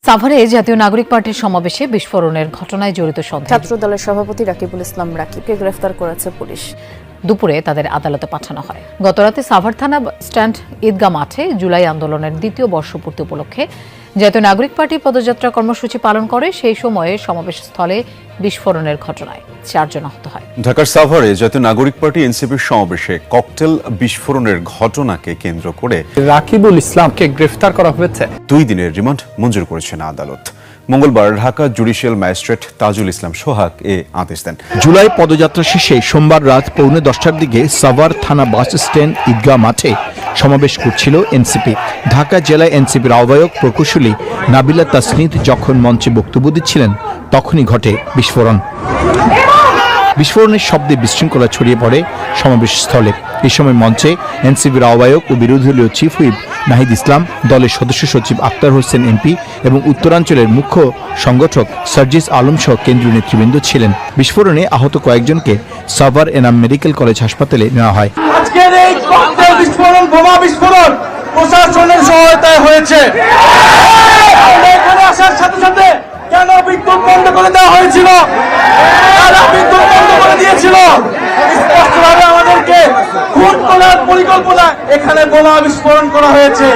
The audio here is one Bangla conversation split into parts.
সাভারে জাতীয় নাগরিক পার্টির সমাবেশে বিস্ফোরণের ঘটনায় জড়িত সন্দেহে ছাত্র দলের সভাপতি রাকিবুল ইসলাম রাকিবকে গ্রেফতার করেছে পুলিশ। দুপুরে তাদের আদালতে পাঠানো হয়। গতরাতে সাভার থানা স্ট্যান্ড ঈদগাহ মাঠে জুলাই আন্দোলনের দ্বিতীয় বর্ষপূর্তি উপলক্ষে জাতীয় নাগরিক পার্টি পদযাত্রা কর্মসূচি পালন করে। সেই সময়ে সমাবেশস্থলে বিস্ফোরণের ঘটনায় 4 জন আহত হয়। ঢাকার সাভারে জাতীয় নাগরিক পার্টি এনসিপির সমাবেশে ককটেল বিস্ফোরণের ঘটনাকে কেন্দ্র করে রাকিবুল ইসলামকে গ্রেফতার করা হয়েছে। 2 দিনের রিমান্ড মঞ্জুর করেছেন আদালত। মঙ্গলবার ঢাকা জুডিশিয়াল ম্যাজিস্ট্রেট তাজুল ইসলাম সোহাগ এ আদেশ দেন। জুলাই পদযাত্রা শেষে সোমবার রাত 10:45টার দিকে সাভার থানা বাস স্ট্যান্ড ঈদগাহ মাঠে সমাবেশ করছিল এনসিপি। ঢাকা জেলায় এনসিপির আহ্বায়ক প্রকৌশলী নাবিলা তাসনিদ যখন মঞ্চে বক্তব্য দিচ্ছিলেন তখনই ঘটে বিস্ফোরণ। বিস্ফোরণের শব্দে বিশৃঙ্খলা ছড়িয়ে পড়ে সমাবেশ স্থলে। এই সময় মঞ্চে এনসিপির আহ্বায়ক ও বিরোধী দলীয় চিফ হুইপ নাহিদ ইসলাম, দলের সদস্য সচিব আক্তার হোসেন এমপি এবং উত্তরাঞ্চলের মুখ্য সংগঠক সার্জিস আলম সহ কেন্দ্রীয় নেতৃবৃন্দ ছিলেন। বিস্ফোরণে আহত কয়েকজনকে সাভার এনাম মেডিকেল কলেজ হাসপাতালে নেওয়া হয়। আজকের এই ককটেল বিস্ফোরণ, বোমা বিস্ফোরণ প্রশাসনের সহায়তায় হয়েছে। এখানে আসার সাথে সাথে কেন বিদ্যুৎ বন্ধ করে দেওয়া হয়েছিল? তারা বিদ্যুৎ বন্ধ করে দিয়েছিল। স্পষ্টভাবে আমাদেরকে খুন করার পরিকল্পনা এখানে বোমা বিস্ফোরণ করা হয়েছে।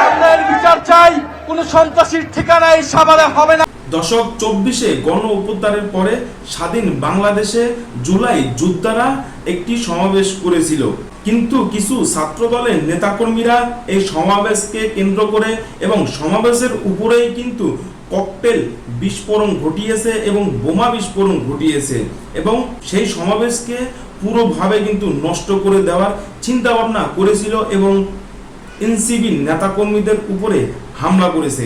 আমরা এর বিচার চাই। কোন সন্ত্রাসীর ঠিকানা এই সাভারে হবে না। দশক 24-এ গণ অভ্যুত্থানের পরে স্বাধীন বাংলাদেশে জুলাই যোদ্ধারা একটি সমাবেশ করেছিল, কিন্তু কিছু ছাত্র দলের নেতাকর্মীরা এই সমাবেশকে কেন্দ্র করে এবং সমাবেশের উপরেই কিন্তু ককটেল বিস্ফোরণ ঘটিয়েছে এবং বোমা বিস্ফোরণ ঘটিয়েছে এবং সেই সমাবেশকে পুরোভাবে কিন্তু নষ্ট করে দেওয়ার চিন্তা ভাবনা করেছিল এবং এনসিপি নেতাকর্মীদের উপরে হামলা করেছে।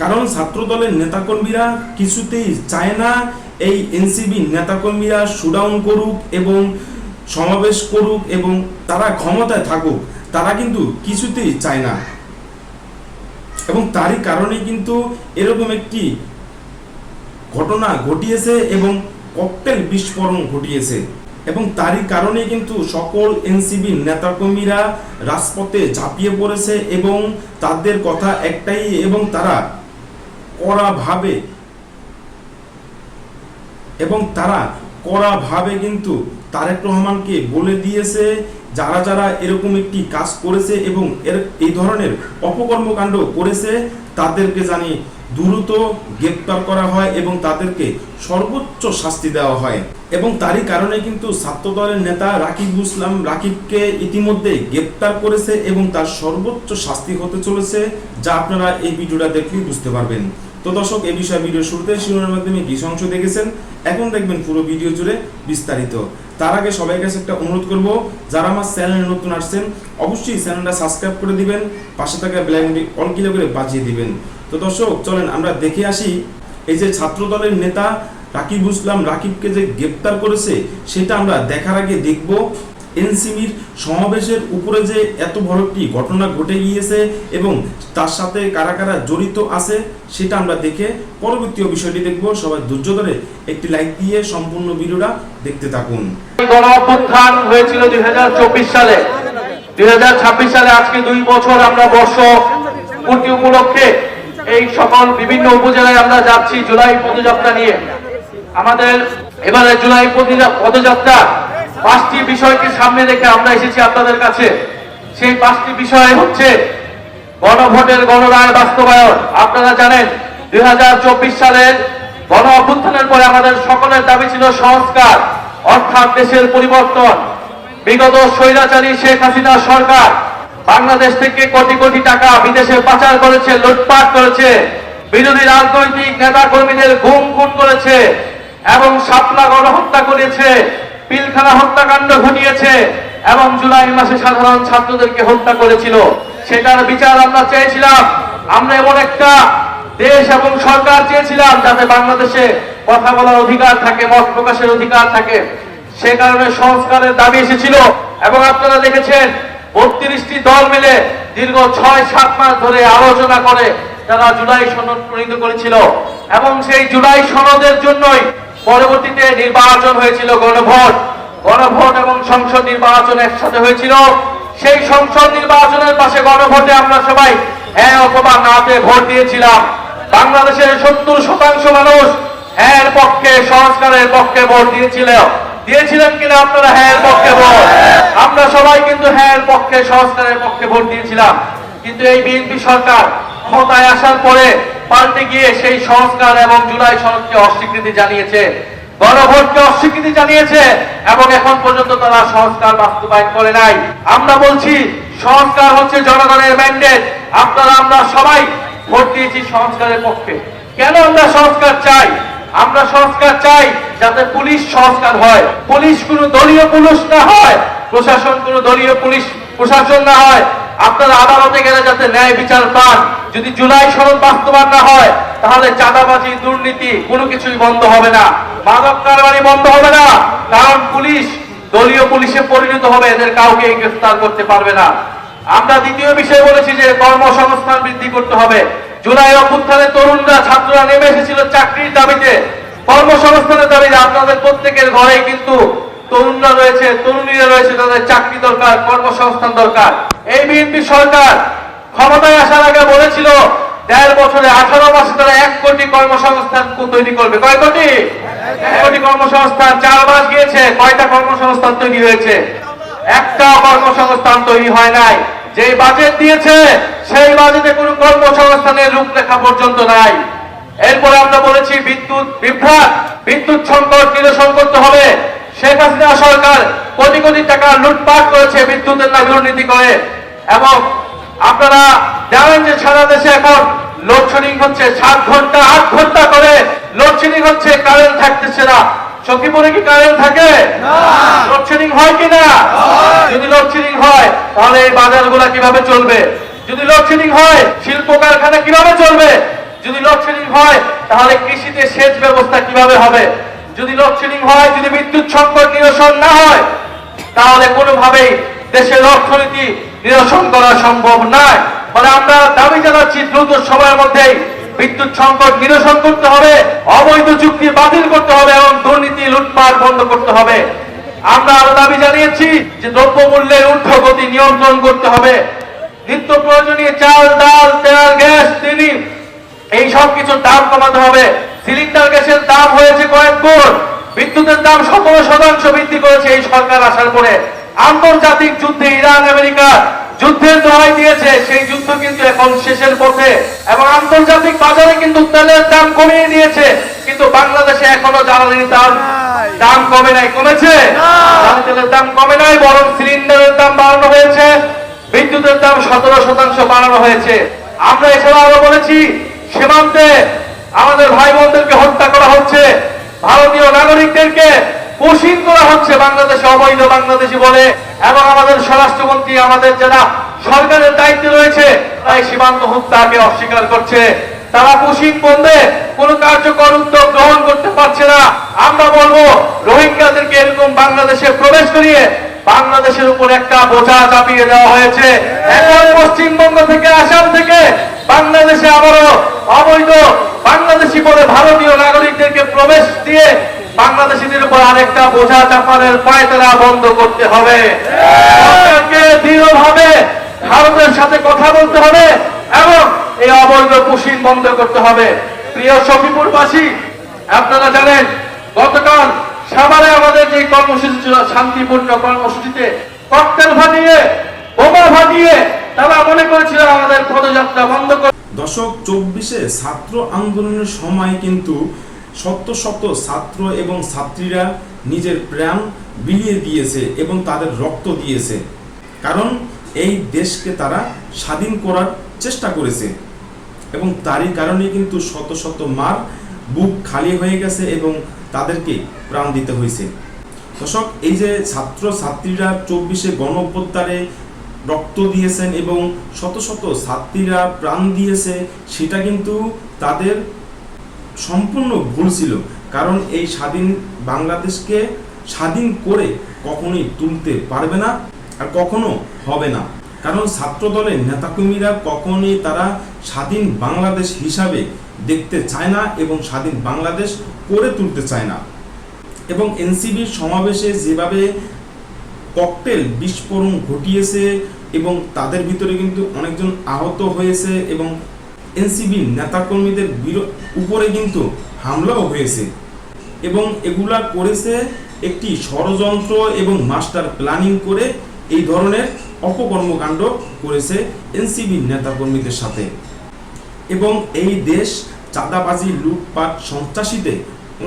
কারণ ছাত্র দলের নেতাকর্মীরা কিছুতেই চায় না এই এনসিপি নেতাকর্মীরা শুডাউন করুক এবং সমাবেশ করুক এবং তারা ক্ষমতায় থাকুক, তারা কিন্তু কিছুতেই চায় না এবং তারই কারণে কিন্তু এরকম একটি ঘটনা ঘটিয়েছে এবং ককটেল বিস্ফোরণ ঘটিয়েছে এবং তারই কারণে কিন্তু সকল এনসিপি নেতাকর্মীরা রাজপথে ঝাঁপিয়ে পড়েছে এবং তাদের কথা একটাই এবং তারা কড়াভাবে কিন্তু তারেক রহমানকে বলে দিয়েছে যারা যারা এরকম একটি কাজ করেছে এবং এই ধরনের অপকর্মকাণ্ড করেছে তাদেরকে জানি দ্রুত গ্রেপ্তার করা হয় এবং তাদেরকে সর্বোচ্চ শাস্তি দেওয়া হয় এবং তারই কারণে কিন্তু ছাত্র দলের নেতা রাকিবুল ইসলাম রাকিবকে ইতিমধ্যে গ্রেপ্তার করেছে এবং তার সর্বোচ্চ শাস্তি হতে চলেছে, যা আপনারা এই ভিডিওটা দেখলেই বুঝতে পারবেন। তো দর্শক, এই বিষয়ে ভিডিও শুরুতে শিরোনামের মাধ্যমে কিছু অংশ দেখেছেন, এখন দেখবেন পুরো ভিডিও জুড়ে বিস্তারিত। তার আগে সবাই কাছে একটা অনুরোধ করব, যারা আমার চ্যানেলে নতুন আসছেন অবশ্যই চ্যানেলটা সাবস্ক্রাইব করে দিবেন, পাশে থাকা বেল আইকনটি অল ক্লিক করে বাজিয়ে দিবেন। তো দর্শক চলেন আমরা দেখে আসি এই যে ছাত্র দলের নেতা রাকিবুল ইসলাম রাকিবকে যে গ্রেপ্তার করেছে সেটা আমরা দেখার আগে দেখব এনসিপির সমাবেশের উপরে যে এত বড় একটি ঘটনা ঘটে গিয়েছে এবং তার সাথে কারা কারা জড়িত আছে সেটা আমরা দেখে পরবর্তী বিষয়টি দেখব। সবাই ধৈর্য ধরে একটি লাইক দিয়ে সম্পূর্ণ ভিডিওটা দেখতে থাকুন। গণ অভ্যুত্থান হয়েছিল 2024 সালে। 2026 সালে আজকে 2 বছর আমরা বর্ষ পূর্তি উপলক্ষে এই সকল বিভিন্ন উপজেলায় আমরা যাচ্ছি জুলাই পদযাত্রা নিয়ে। আমাদের এবারে জুলাই পদযাত্রা 5টি বিষয়কে সামনে রেখে আমরা এসেছি আপনাদের কাছে। সেই 5টি বিষয় হচ্ছে গণভোটের গণরায় বাস্তবায়ন। আপনারা জানেন 2024 সালের গণ অভ্যুত্থানের পরে আমাদের সকলের দাবি ছিল সংস্কার, অর্থাৎ দেশের পরিবর্তন। বিগত স্বৈরাচারী শেখ হাসিনা সরকার বাংলাদেশ থেকে কোটি কোটি টাকা বিদেশে পাচার করেছে, লুটপাট করেছে, বিরোধী রাজনৈতিক নেতা কর্মীদের গুম খুন করেছে এবং শাপলা গণহত্যা করেছে, পিলখানা হত্যাকাণ্ড ঘটিয়েছে এবং জুলাই মাসে সাধারণ ছাত্রদেরকে হত্যা করেছিল। সেটার বিচার আমরা চেয়েছিলাম। আমরা এমন একটা দেশ এবং সরকার চেয়েছিলাম যাতে বাংলাদেশে কথা বলার অধিকার থাকে, মত প্রকাশের অধিকার থাকে। সে কারণে সংস্কারের দাবি এসেছিল এবং আপনারা দেখেছেন 32টি দল মিলে দীর্ঘ 6-7 মাস ধরে আলোচনা করে তারা জুলাই সনদ প্রণীত করেছিল এবং সেই জুলাই সনদের জন্যই পরবর্তীতে নির্বাচন হয়েছিল, গণভোট এবং সংসদ নির্বাচন একসাথে হয়েছিল। সেই সংসদ নির্বাচনের পাশে গণভোটে আমরা সবাই হ্যাঁ অথবা নাতে ভোট দিয়েছিলাম। বাংলাদেশের 70% মানুষ হ্যাঁ পক্ষে, সংস্কারের পক্ষে ভোট দিয়েছিলেন কিনা আপনারা হ্যাঁ পক্ষে ভোট? আমরা সবাই কিন্তু হ্যাঁ পক্ষে, সংস্কারের পক্ষে ভোট দিয়েছিলাম। কিন্তু এই বিএনপি সরকার ক্ষমতায় আসার পরে পাল্টে গিয়ে সেই সংস্কার এবং জুলাই সনদকে অস্বীকৃতি জানিয়েছে, গণভোটকে অস্বীকৃতি জানিয়েছে এবং এখন পর্যন্ত তারা সংস্কার বাস্তবায়ন করে নাই। আমরা বলছি সংস্কার হচ্ছে জনগণের ম্যান্ডেট। আমরা সবাই ভোট দিয়েছি সংস্কারের পক্ষে। কেন আমরা সংস্কার চাই? আমরা সংস্কার চাই যাতে পুলিশ সংস্কার হয়, পুলিশ কোনো দলীয় পুলিশ না হয়, প্রশাসন কোনো দলীয় পুলিশ প্রশাসন না হয়। আপনারা আদালতে গেলে যাতে ন্যায় বিচার পান। যদি জুলাই সনদ বাস্তবায়ন না হয় তাহলে চাঁদাবাজি, দুর্নীতি কোনো কিছুই বন্ধ হবে না, মাদক কারবারি বন্ধ হবে না, কারণ পুলিশ দলীয় পুলিশে পরিণত হবে, এদের কাউকে গ্রেফতার করতে পারবে না। আমরা দ্বিতীয় বিষয় বলেছি যে কর্মসংস্থান বৃদ্ধি করতে হবে। জুলাই অভ্যুত্থানে তরুণরা, ছাত্ররা নেমে এসেছিল চাকরির দাবিতে, কর্মসংস্থানের দাবিতে। আপনাদের প্রত্যেকের ঘরেই কিন্তু তরুণরা রয়েছে, তরুণীরা রয়েছে, তাদের চাকরি দরকার, কর্মসংস্থান দরকার। এই বিএনপি সরকার ক্ষমতায় আসার আগে বলেছিল 1.5 বছরে 18 মাসে তারা 1 কোটি কর্মসংস্থান তৈরি করবে। কয় কোটি? 1 কোটি কর্মসংস্থান। 4 মাস গিয়েছে, কয়টা কর্মসংস্থান তৈরি হয়েছে? একটা কর্মসংস্থান তৈরি হয় নাই। যে বাজেট দিয়েছে সেই বাজেটে কোনো কর্মসংস্থানের রূপরেখা পর্যন্ত নাই। এরপরে আমরা বলেছি বিদ্যুৎ বিভ্রাট, বিদ্যুৎ সংকট নিরসন করতে হবে। শেখ হাসিনা সরকার কোটি কোটি টাকা লুটপাট করেছে বিদ্যুতের নামে দুর্নীতি করে। এবং আপনারা জানেন যে সারা দেশে এখন লোডশেডিং হচ্ছে, 7 ঘন্টা 8 ঘন্টা করে লোডশেডিং হচ্ছে, কারেন্ট থাকতেছে না। সখীপুরে কি কারেন্ট থাকে? লোডশেডিং হয় কিনা? যদি লোডশেডিং হয় তাহলে এই বাজারগুলা কিভাবে চলবে? যদি লোডশেডিং হয় শিল্প কারখানা কিভাবে চলবে? যদি লোডশেডিং হয় তাহলে কৃষিতে সেচ ব্যবস্থা কিভাবে হবে? যদি লোডশেডিং হয়, যদি বিদ্যুৎ সংকট নিরসন না হয় তাহলে কোনোভাবেই দেশের অর্থনীতি নিরসন করা সম্ভব নয়। মানে আমরা দাবি জানাচ্ছি দ্রুত সময়ের মধ্যেই বিদ্যুৎ সংকট নিরসন করতে হবে, অবৈধ চুক্তি বাতিল করতে হবে এবং দুর্নীতি লুটপাট বন্ধ করতে হবে। আমরা আরো দাবি জানিয়েছি যে দ্রব্যমূল্যের ঊর্ধ্বগতি নিয়ন্ত্রণ করতে হবে। নিত্য প্রয়োজনীয় চাল, ডাল, তেল, গ্যাস, চিনি এই সব কিছুর দাম কমাতে হবে। সিলিন্ডার গ্যাসের দাম হয়েছে কয়েক গুণ, বিদ্যুতের দাম 17% বৃদ্ধি করেছে এই সরকার আসার পরে। আন্তর্জাতিক যুদ্ধে ইরান আমেরিকা যুদ্ধের দোহাই দিয়েছে, সেই যুদ্ধ কিন্তু এখন শেষের পথে এবং আন্তর্জাতিক বাজারে কিন্তু তেলের দাম কমিয়ে দিয়েছে, কিন্তু বাংলাদেশে এখনো জ্বালানির দাম কমে নাই। কমেছে? জ্বালানি তেলের দাম কমে নাই, বরং সিলিন্ডারের দাম বাড়ানো হয়েছে, বিদ্যুতের দাম 17% বাড়ানো হয়েছে। আমরা এছাড়া আরো বলেছি সীমান্তে আমাদের ভাই বোনদেরকে হত্যা করা হচ্ছে, ভারতীয় নাগরিকদেরকে পুশিং করা হচ্ছে বাংলাদেশে অবৈধ বাংলাদেশি বলে, এবং আমাদের স্বরাষ্ট্রমন্ত্রী, আমাদের যারা সরকারের দায়িত্বে রয়েছে তাই সীমান্ত হত্যাকে অস্বীকার করছে। তারা পুশিং বন্ধে কোনো কার্যকর উদ্যোগ গ্রহণ করতে পারছে না। আমরা বলবো রোহিঙ্গাদেরকে এরকম বাংলাদেশে প্রবেশ করিয়ে বাংলাদেশের উপর একটা বোঝা চাপিয়ে দেওয়া হয়েছে। এখন পশ্চিমবঙ্গ থেকে, আসাম থেকে বাংলাদেশে আবারও অবৈধ বাংলাদেশি বলে ভারতীয় নাগরিকদেরকে প্রবেশ দিয়ে বাংলাদেশিদের উপর আরেকটা বোঝা চাপানোর পায়তারা বন্ধ করতে হবে। সরকারকে দৃঢ়ভাবে ভারতের সাথে কথা বলতে হবে এবং এই অবৈধ পুশিং বন্ধ করতে হবে। প্রিয় সখীপুরবাসী, আপনারা জানেন গতকাল সাভারে আমাদের যে কর্মসূচি ছিল, শান্তিপূর্ণ কর্মসূচিতে ককটেল ফাটিয়ে, বোমা ফাটিয়ে তারা মনে করেছিল আমাদের পদযাত্রা বন্ধ করে। দশক 24-এ ছাত্র আন্দোলনের সময় কিন্তু শত শত ছাত্র এবং ছাত্রীরা নিজের প্রাণ বিলিয়ে দিয়েছে এবং তাদের রক্ত দিয়েছে, কারণ এই দেশকে তারা স্বাধীন করার চেষ্টা করেছে এবং তারই কারণে কিন্তু শত শত মার বুক খালি হয়ে গেছে এবং তাদেরকে প্রাণ দিতে হয়েছে। দর্শক, এই যে ছাত্র ছাত্রীরা 24-এ গণ অভ্যুত্থানে রক্ত দিয়েছেন এবং শত শত ছাত্রীরা প্রাণ দিয়েছে, সেটা কিন্তু তাদের সম্পূর্ণ ভুল ছিল, কারণ এই স্বাধীন বাংলাদেশকে স্বাধীন করে কখনোই তুলতে পারবে না আর কখনো হবে না, কারণ ছাত্র দলের নেতাকর্মীরা কখনোই তারা স্বাধীন বাংলাদেশ হিসাবে দেখতে চায় না এবং স্বাধীন বাংলাদেশ করে তুলতে চায় না। এবং এনসিবির সমাবেশে যেভাবে ককটেল বিস্ফোরণ ঘটিয়েছে এবং তাদের ভিতরে কিন্তু অনেকজন আহত হয়েছে এবং এনসিবির নেতাকর্মীদের উপরে কিন্তু হামলাও হয়েছে এবং এগুলা করেছে একটি ষড়যন্ত্র এবং মাস্টার প্ল্যানিং করে এই ধরনের অপকর্মকাণ্ড করেছে এনসিবির নেতাকর্মীদের সাথে। এবং এই দেশ চাঁদাবাজি, লুটপাট, সন্ত্রাসীতে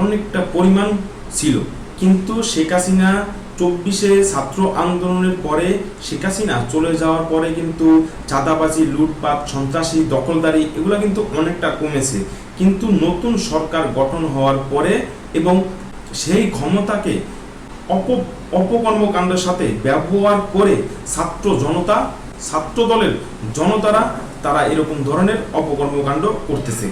অনেকটা পরিমাণ ছিল, কিন্তু শেখ হাসিনা 24-এ ছাত্র আন্দোলনের পরে শেখ হাসিনা চলে যাওয়ার পরে কিন্তু চাঁদাবাজি, লুটপাট, সন্ত্রাসী, দখলদারি এগুলো কিন্তু অনেকটা কমেছে। কিন্তু নতুন সরকার গঠন হওয়ার পরে এবং সেই ক্ষমতাকে অপকর্মকাণ্ডের সাথে ব্যবহার করে ছাত্র দলের জনতারা তারা এরকম ধরনের অপকর্মকাণ্ড করতেছে।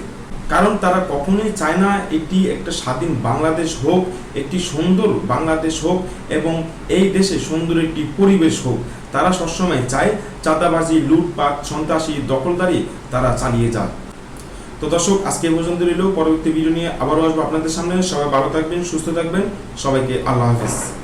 কারণ তারা কখনোই চায় না এটি একটা স্বাধীন বাংলাদেশ হোক, একটি সুন্দর বাংলাদেশ হোক এবং এই দেশে সুন্দর একটি পরিবেশ হোক। তারা সবসময় চায় চাঁদাবাজি, লুটপাট, সন্ত্রাসী, দখলদারি তারা চালিয়ে যায়। তো দর্শক, আজকে পর্যন্ত রইল। পরবর্তী ভিডিও নিয়ে আবারও আসবো আপনাদের সামনে। সবাই ভালো থাকবেন, সুস্থ থাকবেন। সবাইকে আল্লাহ হাফেজ।